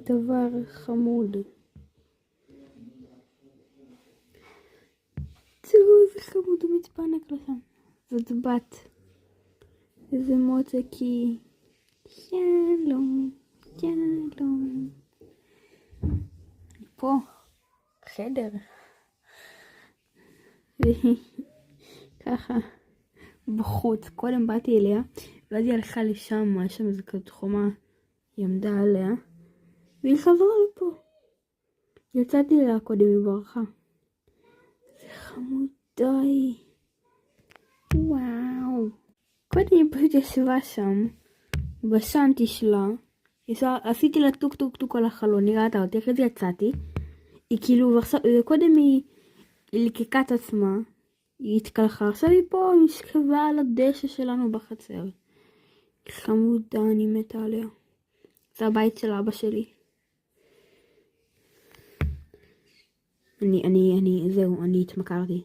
דבר חמוד. תראו איזה חמוד הוא מתפנק לשם. זאת בת. איזה מוצקי. שלום, שלום. פה, חדר. ככה, בחוץ. קודם באתי אליה, ואז היא הלכה לשם, יש שם איזה כזאת חומה, היא עמדה עליה, והיא חזרה לפה. יצאתי אליה קודם, היא ברחה. זה חמודי. וואו. קודם היא פשוט ישבה שם, בשנתי שלה, עשיתי לה טוק טוק טוק על החלון, היא ראתה אותי, אחרי זה יצאתי, היא כאילו, קודם היא לקקה את עצמה, היא התקלחה, עכשיו היא פה, היא משכבה על הדשא שלנו בחצר. חמודה, אני מתה עליה. זה הבית של אבא שלי. זהו, אני התמכרתי.